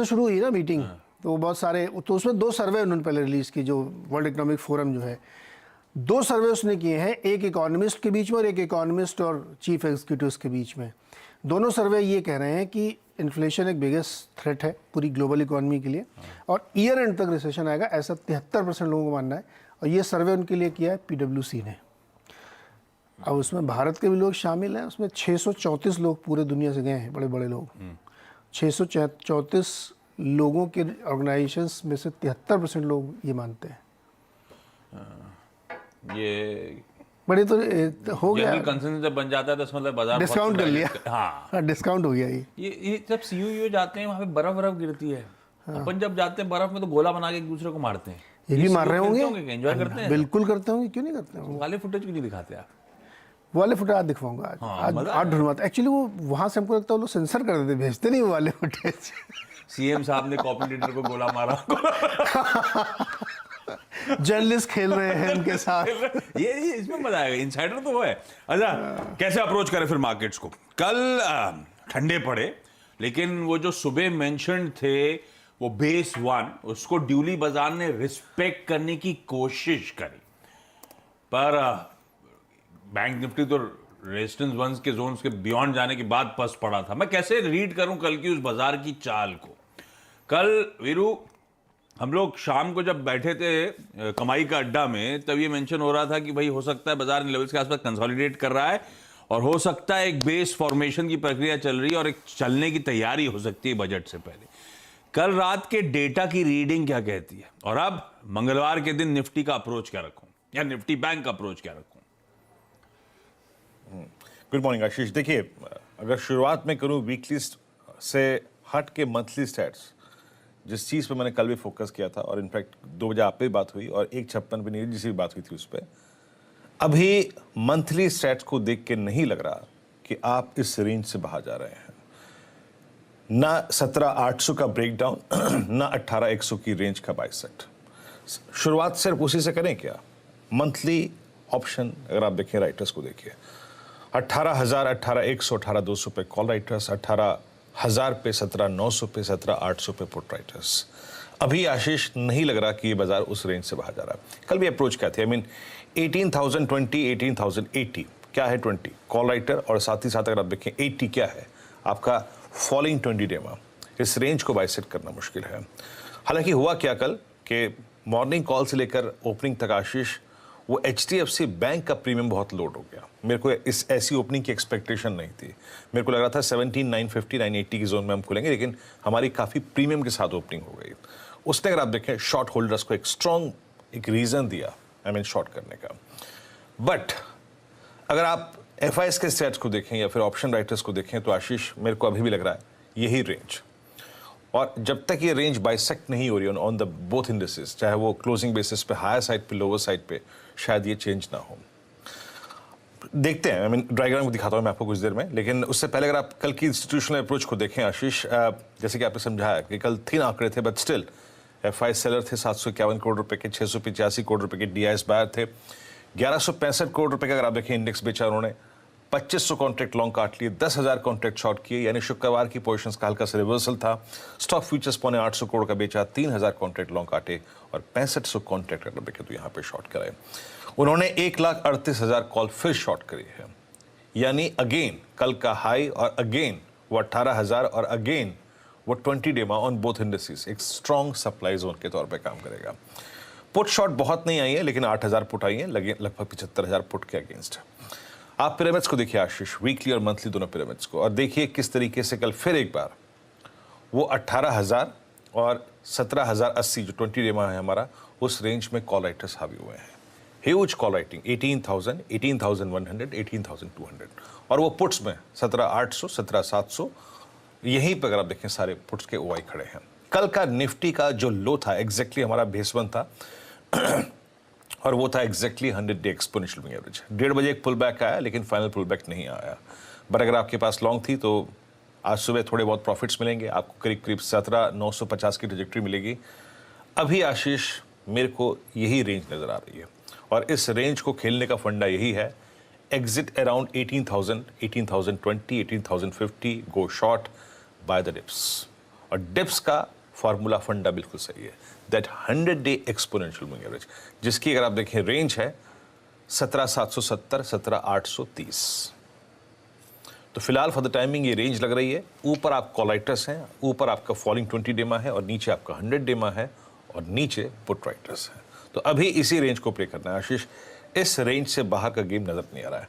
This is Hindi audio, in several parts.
शुरू हुई ना मीटिंग, तो बहुत सारे, तो उसमें 2 सर्वे उन्होंने पहले रिलीज़ की, जो वर्ल्ड इकोनॉमिक फोरम जो है 2 सर्वे उसने किए हैं, एक इकोनॉमिस्ट के बीच में और एक इकोनॉमिस्ट और चीफ एग्जीक्यूटिव्स के बीच में। दोनों सर्वे ये कह रहे हैं कि इन्फ्लेशन एक बिगेस्ट थ्रेट है पूरी ग्लोबल इकोनॉमी के लिए और ईयर एंड तक रिसेशन आएगा, ऐसा 73% लोगों को मानना है। और ये सर्वे उनके लिए किया है PwC ने। अब उसमें भारत के भी लोग शामिल हैं, उसमें 634 लोग पूरे दुनिया से गए हैं, बड़े बड़े लोग। 634 लोगों के ऑर्गेनाइजेशंस में से 73% लोग ये मानते हैं। ये बड़े तो हो गया, कंसेंसस जब बन जाता है तो इसमें मतलब बाजार डिस्काउंट कर लिया। हाँ, डिस्काउंट हो गया। ये जब सीयू जाते हैं वहाँ पे बर्फ गिरती है। अपन जब जाते हैं बर्फ में तो गोला बना के एक दूसरे को मारते हैं। ये भी मार रहे होंगे, एंजॉय करते हैं। बिल्कुल करते होंगे, क्यों नहीं करते होंगे। वाले फुटेज क्यों नहीं दिखाते आप? वो वाले फुटेज आज दिखवाऊंगा, आज ढूंढवाता। एक्चुअली वो वहाँ से हमको लगता है वो लोग सेंसर कर देते, भेजते नहीं वो वाले फुटेज। सीएम साहब ने कॉपीराइटर को गोला मारा। जर्नलिस्ट खेल रहे हैं उनके साथ। ये इसमें मजा आएगा, इनसाइडर तो वो है। अच्छा, कैसे अप्रोच करें फिर मार्केट्स को? कल ठंडे पड़े, लेकिन वो जो सुबह मेंशन थे वो बेस 1, उसको ड्यूली बाजार ने रिस्पेक्ट करने की कोशिश करी, पर बैंक निफ्टी तो रेजिस्टेंस वंस के जोन्स के बियॉन्ड जाने के बाद पस पड़ा था। मैं कैसे रीड करूं कल की उस बाजार की चाल को? कल वीरू, हम लोग शाम को जब बैठे थे कमाई का अड्डा में, तब ये मेंशन हो रहा था कि भाई हो सकता है बाजार इन लेवल्स के आसपास कंसोलिडेट कर रहा है और हो सकता है एक बेस फॉर्मेशन की प्रक्रिया चल रही है और एक चलने की तैयारी हो सकती है बजट से पहले। कल रात के डेटा की रीडिंग क्या कहती है? और अब मंगलवार के दिन निफ्टी का अप्रोच क्या रखूं या निफ्टी बैंक का अप्रोच क्या रखूं? गुड मॉर्निंग आशीष। देखिए, अगर शुरुआत में करूं वीकली से हट के मंथली स्टैट्स, जिस चीज़ पे मैंने कल भी फोकस किया था और इनफैक्ट 2 बजे आप पे बात हुई और 1:56 पे नीरज जी से भी बात हुई थी उस पर, अभी मंथली स्टैट्स को देख के नहीं लग रहा कि आप इस रेंज से बाहर जा रहे हैं। ना 17,800 का ब्रेकडाउन, ना 18,100 की रेंज का बाइसेक्ट। शुरुआत सिर्फ उसी से करें क्या? मंथली ऑप्शन अगर आप देखें, राइटर्स को देखिए, 18,000, 18,100, 18,200 पे कॉल राइटर्स, 18,000 पे, 17,900 पे, 17,800 पे पुट राइटर्स। अभी आशीष नहीं लग रहा कि ये बाजार उस रेंज से बाहर जा रहा है। कल भी अप्रोच क्या थी? 18,020, 18,080 क्या है? 20 कॉल राइटर, और साथ ही साथ अगर आप देखें 80 क्या है? आपका फॉलिंग 20 डेमा। इस रेंज को बाइसेट करना मुश्किल है। हालांकि हुआ क्या कल कि मॉर्निंग कॉल से लेकर ओपनिंग तक आशीष, वो HDFC बैंक का प्रीमियम बहुत लोड हो गया। मेरे को इस ऐसी ओपनिंग की एक्सपेक्टेशन नहीं थी। मेरे को लग रहा था 17,950, 980 की जोन में हम खुलेंगे, लेकिन हमारी काफ़ी प्रीमियम के साथ ओपनिंग हो गई। उसने अगर आप देखें शॉर्ट होल्डर्स को एक स्ट्रॉन्ग एक रीज़न दिया शॉर्ट करने का। बट अगर आप FIs के स्टैट्स को देखें या फिर ऑप्शन राइटर्स को देखें, तो आशीष मेरे को अभी भी लग रहा है यही रेंज, और जब तक ये रेंज बाइसेक्ट नहीं हो रही ऑन द बोथ इंडिसेस, चाहे वो क्लोजिंग बेसिस पे हायर साइड पे, लोअर साइड पे, शायद ये चेंज ना हो। देखते हैं, डायग्राम को दिखाता हूँ मैं आपको कुछ देर में, लेकिन उससे पहले अगर आप कल की इंस्टीट्यूशनल अप्रोच को देखें आशीष, जैसे कि आपने समझाया कि कल 3 आंकड़े थे, बट स्टिल FI सेलर थे 751 करोड़ रुपए के, 685 करोड़ रुपए के DIs बायर थे, 1165 करोड़ रुपए का अगर आप देखें इंडेक्स बेचा उन्होंने, 2500 कॉन्ट्रैक्ट लॉन्ग काट लिए, 10,000 कॉन्ट्रैक्ट शॉर्ट किए, यानी शुक्रवार की पोजीशंस का हल्का सा रिवर्सल था। स्टॉक फ्यूचर्स 850 करोड़ का बेचा, 3,000 कॉन्ट्रैक्ट लॉन्ग काटे और 6500 कॉन्ट्रैक्ट अगर देखें तो यहाँ पे शॉर्ट कराए। उन्होंने 1,38,000 कॉल फिर शॉर्ट करी है, यानी अगेन कल का हाई और अगेन वो 18,000 और अगेन वो 20 डेमा ऑन बोथ इंडिसेस एक स्ट्रॉन्ग सप्लाई जोन के तौर पे काम करेगा। पुट शॉर्ट बहुत नहीं आई है, लेकिन 8,000 पुट आई है, लगभग 75,000 पुट के अगेंस्ट। आप पिरामिड्स को देखिए आशीष, वीकली और मंथली दोनों पिरामिड्स को, और देखिए किस तरीके से कल फिर एक बार वो 18,000 और 17,080 जो 20 डेमा है हमारा, उस रेंज में कॉल राइटर्स हावी हुए हैं। ह्यूज कॉल राइटिंग, 18,000, 18,100, 18,200, और वो पुट्स में 17,800, 17,700, यहीं पर अगर आप देखें सारे पुट्स के OI खड़े हैं। कल का निफ्टी का जो लो था एग्जैक्टली हमारा बेस 1 था और वो था exactly 100 day exponential moving average. 1:30 बजे एक पुल बैक आया, लेकिन फाइनल पुल बैक नहीं आया। बट अगर आपके पास लॉन्ग थी तो आज सुबह थोड़े बहुत प्रॉफिट्स मिलेंगे आपको, करीब करीब 17,950 की ट्रैजेक्टरी मिलेगी। अभी आशीष मेरे को यही रेंज नज़र आ रही है, और इस रेंज को खेलने का फंडा यही है, exit around 18,000, 18,020, 18,050, go short by the dips. और डिप्स का फॉर्मूला फंडा बिल्कुल सही है, that 100-day exponential moving average, जिसकी अगर आप देखें रेंज है 17,770, 17,830। तो फिलहाल फॉर द टाइमिंग ये रेंज लग रही है। ऊपर आप कॉलाइटस हैं, ऊपर आपका फॉलिंग 20 डेमा है और नीचे आपका 100 डेमा है और नीचे पुट राइटर्स है। तो अभी इसी रेंज को प्ले करना है आशीष, इस रेंज से बाहर का गेम नजर नहीं आ रहा है।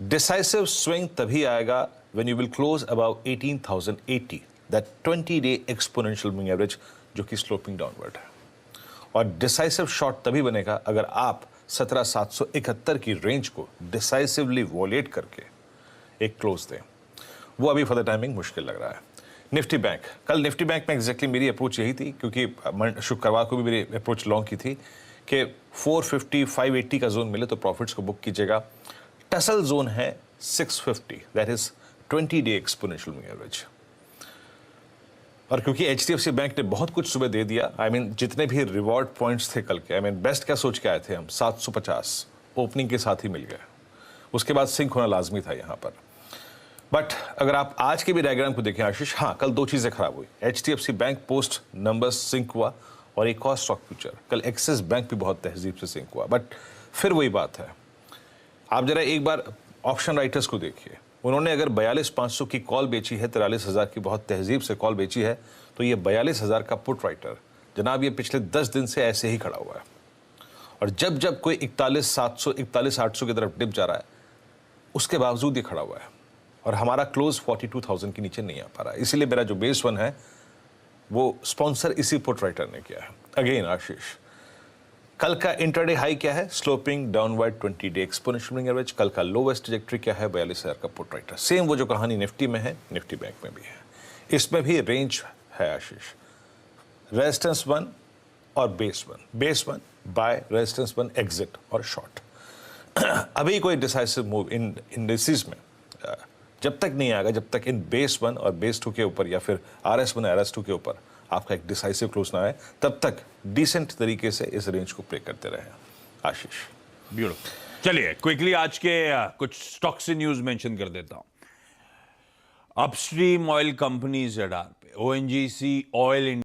डिसाइसिव स्विंग तभी आएगा when you will close about 18,080, that 20-day exponential moving average, जो कि स्लोपिंग डाउनवर्ड है। और डिसाइसिव शॉट तभी बनेगा अगर आप 17,771 की रेंज को डिसाइसिवली वॉलेट करके एक क्लोज दें। वो अभी फॉर द टाइमिंग मुश्किल लग रहा है। निफ्टी बैंक, कल निफ्टी बैंक में एग्जैक्टली मेरी अप्रोच यही थी, क्योंकि शुक्रवार को भी मेरी अप्रोच लॉन्ग की थी कि 450, 580 का जोन मिले तो प्रॉफिट्स को बुक कीजिएगा। टसल जोन है 650, that is 20-day exponential moving average. और क्योंकि HDFC बैंक ने बहुत कुछ सुबह दे दिया, आई मीन जितने भी रिवॉर्ड पॉइंट्स थे कल के, आई मीन बेस्ट क्या सोच के आए थे हम, 750 ओपनिंग के साथ ही मिल गए। उसके बाद सिंक होना लाजमी था यहाँ पर। बट अगर आप आज के भी डायग्राम को देखें आशीष, हाँ कल दो चीज़ें खराब हुई। HDFC bank post numbers sync हुआ और एक और स्टॉक फ्यूचर, कल एक्सिस बैंक भी बहुत तहजीब से सिंक हुआ। बट फिर वही बात है, आप जरा एक बार ऑप्शन राइटर्स को देखिए, उन्होंने अगर 42,500 की कॉल बेची है, 43,000 की बहुत तहजीब से कॉल बेची है, तो ये 42,000 का पुट राइटर जनाब ये पिछले 10 दिन से ऐसे ही खड़ा हुआ है। और जब जब कोई 41,700, 41,800 की तरफ डिप जा रहा है, उसके बावजूद ये खड़ा हुआ है और हमारा क्लोज 42,000 के नीचे नहीं आ पा रहा है। इसीलिए मेरा जो बेस वन है वो स्पॉन्सर इसी पुट राइटर ने किया है। अगेन आशीष, कल का इंटरडे हाई क्या है? Sloping downward 20-day exponential moving average. कल का लोवेस्ट ट्रैजेक्टरी क्या है? 42,000 का पुट राइटर। सेम वो जो कहानी निफ्टी में है, निफ्टी बैंक में भी है। इसमें भी रेंज है आशीष, रेजिस्टेंस 1 और base 1, base 1 buy, resistance 1 exit और शॉर्ट। अभी कोई डिसाइसिव मूव इन इंडिसेस में जब तक नहीं आएगा, जब तक इन बेस 1 और बेस 2 के ऊपर या फिर RS1 RS2 के ऊपर आपका एक डिसाइसिव क्लोज ना आए, तब तक डिसेंट तरीके से इस रेंज को प्ले करते रहे आशीष। ब्यूटीफुल। चलिए क्विकली आज के कुछ स्टॉक से न्यूज मेंशन कर देता हूं। अपस्ट्रीम ऑयल कंपनीज रडार पे, ONGC ऑयल